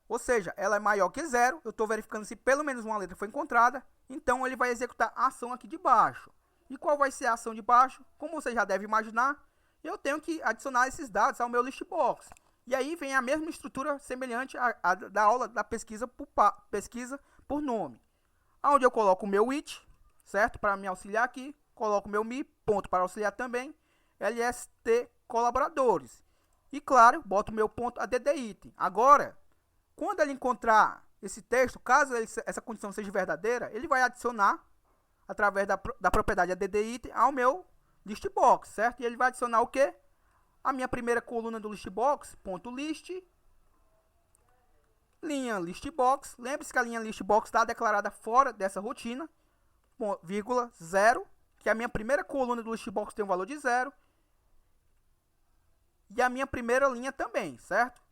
ou seja, ela é maior que zero, eu estou verificando se pelo menos uma letra foi encontrada, então ele vai executar a ação aqui de baixo. E qual vai ser a ação de baixo? Como você já deve imaginar, eu tenho que adicionar esses dados ao meu listbox. E aí vem a mesma estrutura semelhante à da aula da pesquisa por nome. Onde eu coloco o meu it, certo? Para me auxiliar aqui. Coloco o meu mi, ponto para auxiliar também. LST colaboradores. E claro, boto o meu ponto add item. Agora, quando ele encontrar esse texto, caso essa condição seja verdadeira, ele vai adicionar, através da propriedade add item, ao meu listbox, certo? E ele vai adicionar o quê? A minha primeira coluna do listbox, ponto list, linha listbox. Lembre-se que a linha listbox está declarada fora dessa rotina, vírgula, 0, que a minha primeira coluna do listbox tem um valor de 0. E a minha primeira linha também, certo?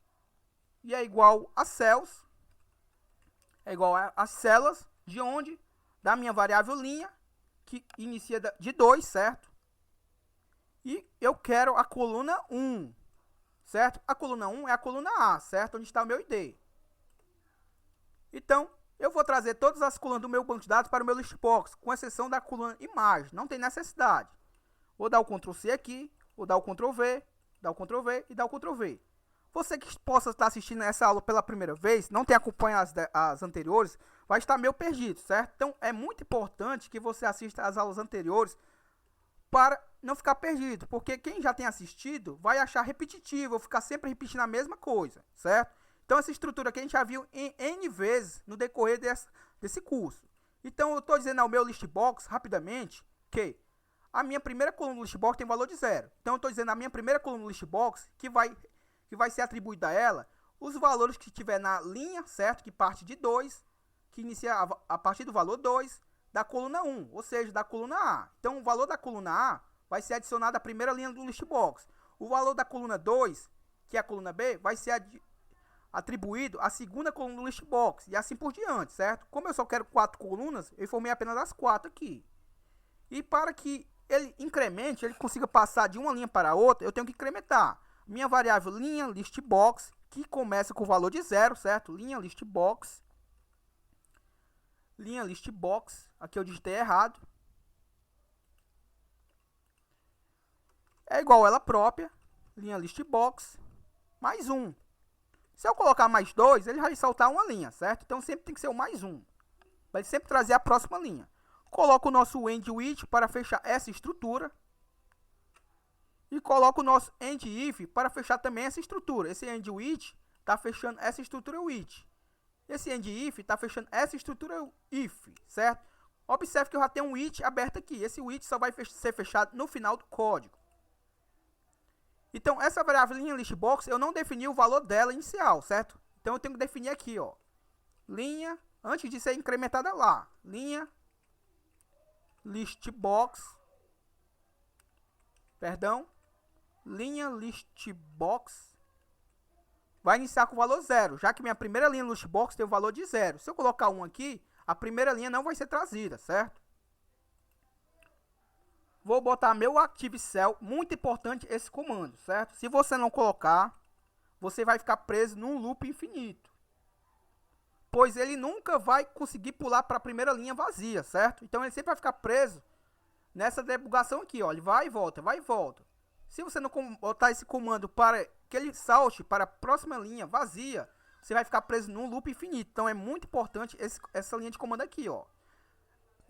E é igual a cells, é igual às células, de onde da minha variável linha, que inicia de 2, certo? E eu quero a coluna 1, certo? A coluna 1 é a coluna A, certo? Onde está o meu ID. Então, eu vou trazer todas as colunas do meu banco de dados para o meu listbox, com exceção da coluna imagem. Não tem necessidade. Vou dar o Ctrl C aqui, vou dar o Ctrl V, dar o Ctrl V e dar o Ctrl V. Você que possa estar assistindo essa aula pela primeira vez, não tem acompanhado as anteriores, vai estar meio perdido, certo? Então, é muito importante que você assista às aulas anteriores para não ficar perdido, porque quem já tem assistido vai achar repetitivo, ou ficar sempre repetindo a mesma coisa, certo? Então, essa estrutura aqui a gente já viu em N vezes no decorrer desse curso. Então, eu estou dizendo ao meu listbox, rapidamente, que a minha primeira coluna do listbox tem valor de 0. Então, eu estou dizendo a minha primeira coluna do listbox que vai ser atribuída a ela os valores que tiver na linha, certo? Que parte de 2, que inicia a partir do valor 2 da coluna 1, ou seja, da coluna A. Então, o valor da coluna A vai ser adicionado à primeira linha do listbox. O valor da coluna 2, que é a coluna B, vai ser atribuído à segunda coluna do listbox, e assim por diante, certo? Como eu só quero 4 colunas, eu formei apenas as 4 aqui. E para que ele incremente, ele consiga passar de uma linha para a outra, eu tenho que incrementar minha variável linha listbox, que começa com o valor de 0, certo? Linha listbox, aqui eu digitei errado, é igual a ela própria, linha listbox, mais 1. Se eu colocar mais 2, ele vai saltar uma linha, certo? Então sempre tem que ser o mais 1. Vai sempre trazer a próxima linha. Coloco o nosso end with para fechar essa estrutura. E coloco o nosso end if para fechar também essa estrutura. Esse end with está fechando essa estrutura with. Esse end if está fechando essa estrutura if, certo? Observe que eu já tenho um with aberto aqui. Esse with só vai ser fechado no final do código. Então, essa variável linha listbox, eu não defini o valor dela inicial, certo? Então, eu tenho que definir aqui, ó, linha, antes de ser incrementada lá, linha listbox, linha listbox, vai iniciar com o valor 0, já que minha primeira linha listbox tem o valor de 0. Se eu colocar 1 aqui, a primeira linha não vai ser trazida, certo? Vou botar meu Active Cell, muito importante esse comando, certo? Se você não colocar, você vai ficar preso num loop infinito. Pois ele nunca vai conseguir pular para a primeira linha vazia, certo? Então ele sempre vai ficar preso nessa debugação aqui, ó. Ele vai e volta, vai e volta. Se você não botar esse comando para que ele salte para a próxima linha vazia, você vai ficar preso num loop infinito. Então é muito importante essa linha de comando aqui, ó.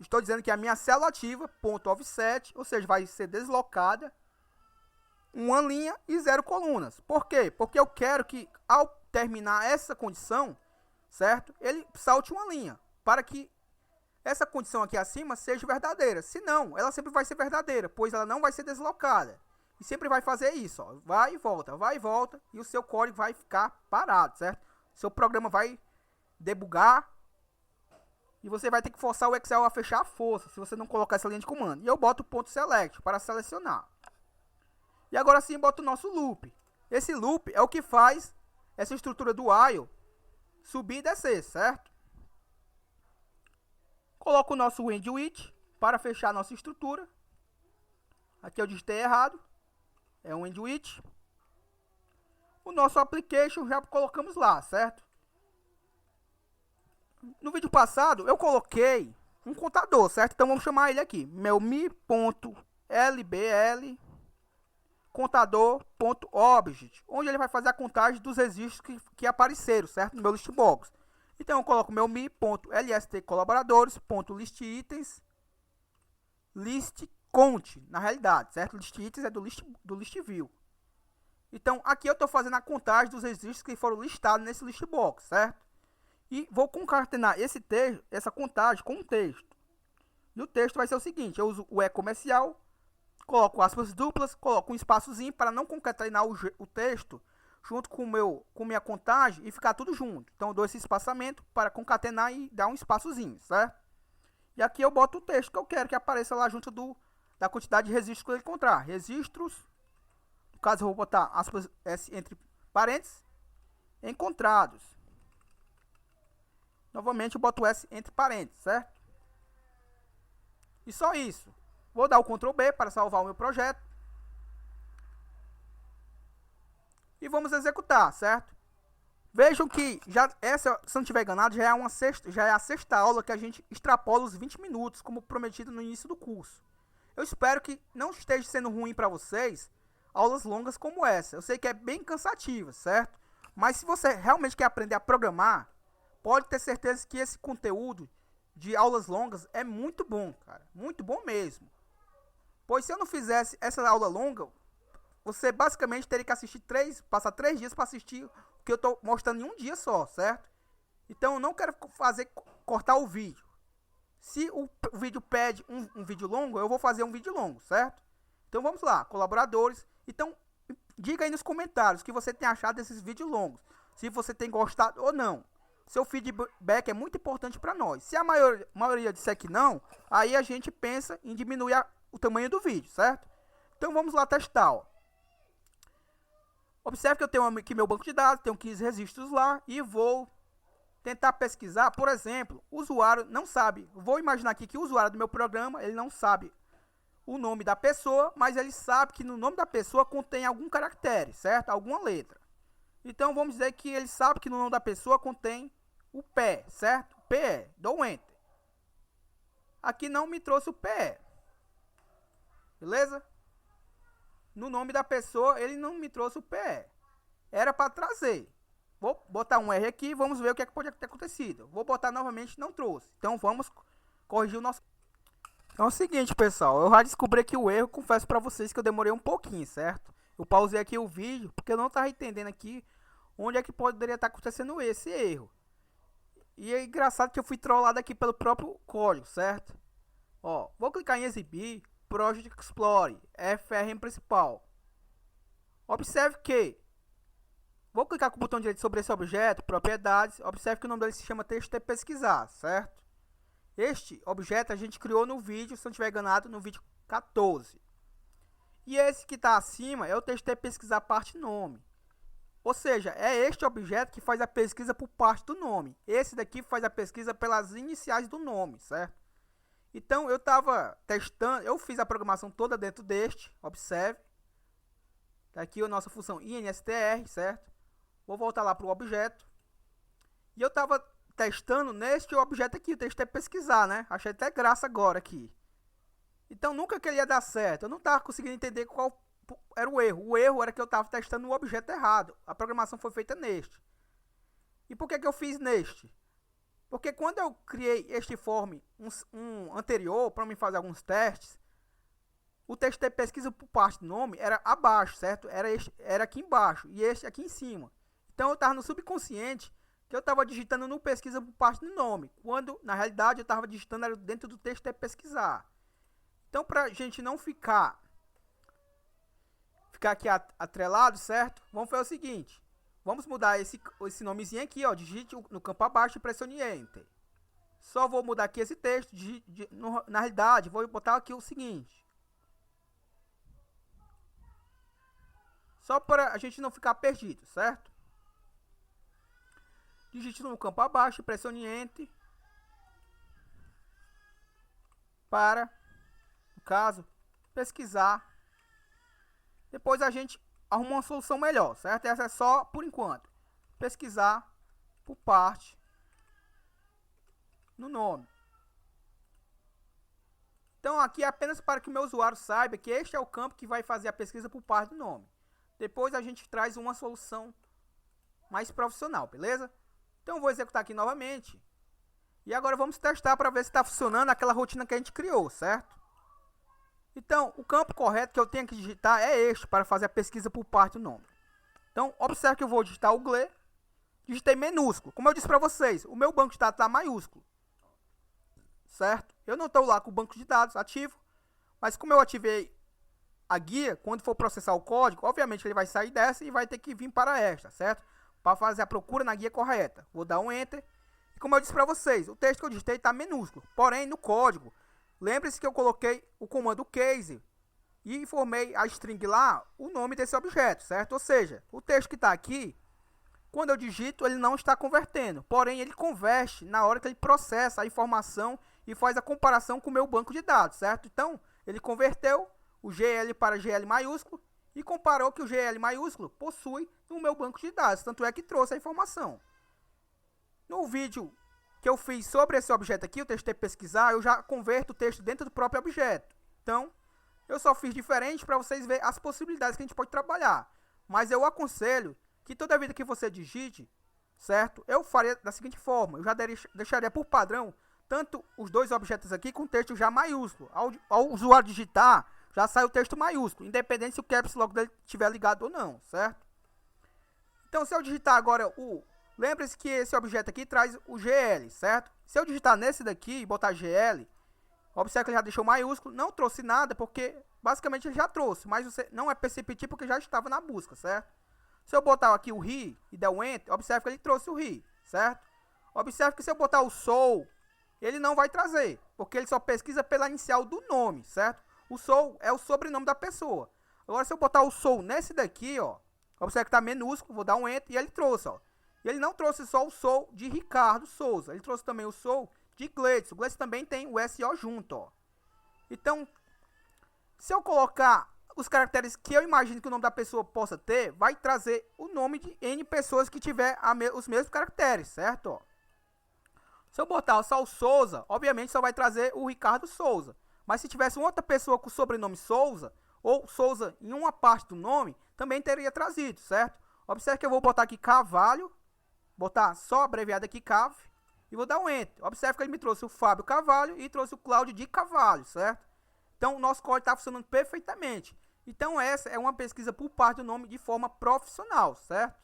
Estou dizendo que a minha célula ativa, .offset, ou seja, vai ser deslocada uma linha e 0 colunas. Por quê? Porque eu quero que ao terminar essa condição, certo? Ele salte uma linha, para que essa condição aqui acima seja verdadeira. Se não, ela sempre vai ser verdadeira, pois ela não vai ser deslocada. E sempre vai fazer isso, ó, vai e volta, e o seu código vai ficar parado, certo? Seu programa vai debugar, e você vai ter que forçar o Excel a fechar a força, se você não colocar essa linha de comando. E eu boto o ponto select para selecionar. E agora sim boto o nosso loop. Esse loop é o que faz essa estrutura do while subir e descer, certo? Coloco o nosso end with para fechar a nossa estrutura. Aqui eu digitei errado. É um end with. O nosso application já colocamos lá, certo? No vídeo passado, eu coloquei um contador, certo? Então, vamos chamar ele aqui. Meu mi.lbl contador.object, onde ele vai fazer a contagem dos registros que apareceram, certo? No meu listbox. Então, eu coloco meu mi.lstcolaboradores.listitens listcount, na realidade, certo? Listitens é do listview. Então, aqui eu estou fazendo a contagem dos registros que foram listados nesse listbox, certo? E vou concatenar essa contagem com um texto. E o texto vai ser o seguinte: eu uso o e-comercial, coloco aspas duplas, coloco um espaçozinho para não concatenar o texto junto com minha contagem e ficar tudo junto. Então eu dou esse espaçamento para concatenar e dar um espaçozinho, certo? E aqui eu boto o texto que eu quero que apareça lá junto da quantidade de registros que eu encontrar. Registros, no caso eu vou botar aspas entre parênteses, encontrados. Novamente eu boto S entre parênteses, certo? E só isso. Vou dar o Ctrl B para salvar o meu projeto. E vamos executar, certo? Vejam que, essa, se não estiver enganado, já é a sexta aula que a gente extrapola os 20 minutos, como prometido no início do curso. Eu espero que não esteja sendo ruim para vocês aulas longas como essa. Eu sei que é bem cansativa, certo? Mas se você realmente quer aprender a programar, pode ter certeza que esse conteúdo de aulas longas é muito bom, cara. Muito bom mesmo. Pois se eu não fizesse essa aula longa, você basicamente teria que passar 3 dias para assistir o que eu estou mostrando em um dia só, certo? Então eu não quero cortar o vídeo. Se o vídeo pede um vídeo longo, eu vou fazer um vídeo longo, certo? Então vamos lá, colaboradores. Então diga aí nos comentários o que você tem achado desses vídeos longos. Se você tem gostado ou não. Seu feedback é muito importante para nós. Se a maioria disser que não, aí a gente pensa em diminuir o tamanho do vídeo, certo? Então vamos lá testar, ó. Observe que eu tenho aqui meu banco de dados, tenho 15 registros lá e vou tentar pesquisar. Por exemplo, o usuário não sabe, vou imaginar aqui que o usuário do meu programa, ele não sabe o nome da pessoa, mas ele sabe que no nome da pessoa contém algum caractere, certo? Alguma letra. Então vamos dizer que ele sabe que no nome da pessoa contém o PE, certo? PE, dou Enter. Aqui não me trouxe o PE. Beleza? No nome da pessoa, ele não me trouxe o PE. Era para trazer. Vou botar um R aqui, vamos ver o que é que pode ter acontecido. Vou botar novamente, não trouxe. Então vamos corrigir o nosso... Então é o seguinte, pessoal, eu já descobri aqui o erro, confesso para vocês que eu demorei um pouquinho, certo? Eu pausei aqui o vídeo, porque eu não estava entendendo aqui onde é que poderia estar acontecendo esse erro. E é engraçado que eu fui trollado aqui pelo próprio código, certo? Ó, vou clicar em exibir, Project Explorer, FRM principal. Observe que vou clicar com o botão direito sobre esse objeto, propriedades. Observe que o nome dele se chama TXT pesquisar, certo? Este objeto a gente criou no vídeo, se não estiver enganado, no vídeo 14. E esse que está acima é o TXT pesquisar parte nome. Ou seja, é este objeto que faz a pesquisa por parte do nome. Esse daqui faz a pesquisa pelas iniciais do nome, certo? Então eu estava testando, eu fiz a programação toda dentro deste, observe. Tá aqui a nossa função instr, certo? Vou voltar lá para o objeto. E eu estava testando neste objeto aqui, o TXT pesquisar, né? Achei até graça agora aqui. Então nunca que ele ia dar certo. Eu não estava conseguindo entender qual era o erro. O erro era que eu estava testando o objeto errado. A programação foi feita neste. E por que eu fiz neste? Porque quando eu criei este form um anterior para me fazer alguns testes, o TXT pesquisa por parte do nome era abaixo, certo? Era aqui embaixo e este aqui em cima. Então eu estava no subconsciente que eu estava digitando no pesquisa por parte do nome, quando na realidade eu estava digitando dentro do TXT pesquisar. Então para a gente não ficar aqui atrelado, certo? Vamos fazer o seguinte. Vamos mudar esse nomezinho aqui, ó. Digite no campo abaixo e pressione Enter. Só vou mudar aqui esse texto. Na realidade, vou botar aqui o seguinte. Só para a gente não ficar perdido, certo? Digite no campo abaixo e pressione Enter. Para, no caso, pesquisar. Depois a gente arruma uma solução melhor, certo? Essa é só por enquanto. Pesquisar por parte no nome. Então aqui é apenas para que o meu usuário saiba que este é o campo que vai fazer a pesquisa por parte do nome. Depois a gente traz uma solução mais profissional, beleza? Então eu vou executar aqui novamente. E agora vamos testar para ver se está funcionando aquela rotina que a gente criou, certo? Então, o campo correto que eu tenho que digitar é este, para fazer a pesquisa por parte do nome. Então, observe que eu vou digitar o GLE, digitei minúsculo. Como eu disse para vocês, o meu banco de dados está maiúsculo, certo? Eu não estou lá com o banco de dados ativo, mas como eu ativei a guia, quando for processar o código, obviamente ele vai sair dessa e vai ter que vir para esta, certo? Para fazer a procura na guia correta. Vou dar um Enter. E como eu disse para vocês, o texto que eu digitei está minúsculo, porém no código, lembre-se que eu coloquei o comando case e informei a string lá o nome desse objeto, certo? Ou seja, o texto que está aqui, quando eu digito, ele não está convertendo. Porém, ele converte na hora que ele processa a informação e faz a comparação com o meu banco de dados, certo? Então, ele converteu o GL para GL maiúsculo e comparou que o GL maiúsculo possui no meu banco de dados, tanto é que trouxe a informação. No vídeo que eu fiz sobre esse objeto aqui, o testei pesquisar, eu já converto o texto dentro do próprio objeto. Então, eu só fiz diferente para vocês verem as possibilidades que a gente pode trabalhar. Mas eu aconselho que toda vida que você digite, certo? Eu faria da seguinte forma, eu já deixaria por padrão tanto os dois objetos aqui com texto já maiúsculo. Ao usuário digitar, já sai o texto maiúsculo, independente se o caps lock dele estiver ligado ou não, certo? Então, se eu digitar agora lembre-se que esse objeto aqui traz o GL, certo? Se eu digitar nesse daqui e botar GL, observe que ele já deixou maiúsculo, não trouxe nada, porque basicamente ele já trouxe, mas você não é perceptível porque já estava na busca, certo? Se eu botar aqui o RI e der o Enter, observe que ele trouxe o RI, certo? Observe que se eu botar o SOU, ele não vai trazer, porque ele só pesquisa pela inicial do nome, certo? O SOU é o sobrenome da pessoa. Agora, se eu botar o SOU nesse daqui, ó, observe que está minúsculo, vou dar um Enter e ele trouxe, ó. E ele não trouxe só o SOU de Ricardo Souza, ele trouxe também o SOU de Gleidson. O Gleidson também tem o SO junto, ó. Então, se eu colocar os caracteres que eu imagino que o nome da pessoa possa ter, vai trazer o nome de N pessoas que tiver os mesmos caracteres, certo? Ó. Se eu botar só o Souza, obviamente só vai trazer o Ricardo Souza. Mas se tivesse outra pessoa com o sobrenome Souza, ou Souza em uma parte do nome, também teria trazido, certo? Observe que eu vou botar aqui Carvalho, botar só abreviado aqui Cav, e vou dar um Enter. Observe que ele me trouxe o Fábio Carvalho e trouxe o Cláudio de Carvalho, certo? Então, o nosso código está funcionando perfeitamente. Então, essa é uma pesquisa por parte do nome de forma profissional, certo?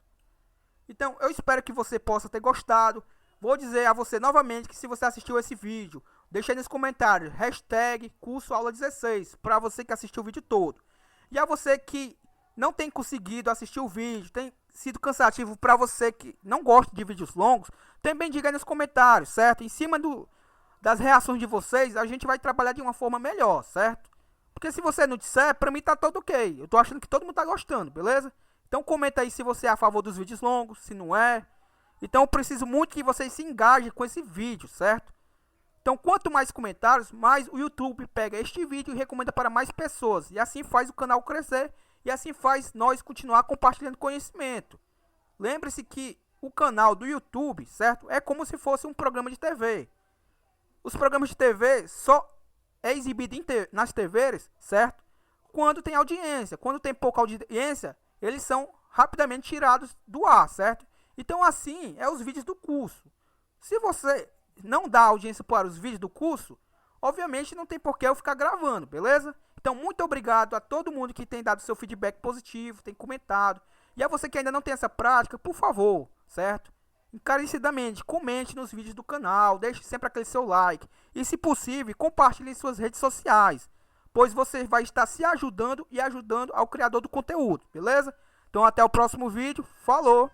Então, eu espero que você possa ter gostado. Vou dizer a você novamente que se você assistiu esse vídeo, deixe aí nos comentários, hashtag curso aula 16, para você que assistiu o vídeo todo. E a você que não tem conseguido assistir o vídeo, tem sido cansativo para você que não gosta de vídeos longos, também diga aí nos comentários, certo? Em cima das reações de vocês, a gente vai trabalhar de uma forma melhor, certo? Porque se você não disser, pra mim tá tudo ok. Eu tô achando que todo mundo tá gostando, beleza? Então comenta aí se você é a favor dos vídeos longos, se não é. Então eu preciso muito que vocês se engajem com esse vídeo, certo? Então quanto mais comentários, mais o YouTube pega este vídeo e recomenda para mais pessoas. E assim faz o canal crescer e assim faz nós continuar compartilhando conhecimento. Lembre-se que o canal do YouTube, certo? É como se fosse um programa de TV. Os programas de TV só é exibido nas TVs, certo? Quando tem audiência. Quando tem pouca audiência, eles são rapidamente tirados do ar, certo? Então assim é os vídeos do curso. Se você não dá audiência para os vídeos do curso, obviamente não tem por que eu ficar gravando, beleza? Então muito obrigado a todo mundo que tem dado seu feedback positivo, tem comentado. E a você que ainda não tem essa prática, por favor, certo? Encarecidamente, comente nos vídeos do canal, deixe sempre aquele seu like. E se possível, compartilhe em suas redes sociais, pois você vai estar se ajudando e ajudando ao criador do conteúdo, beleza? Então até o próximo vídeo, falou!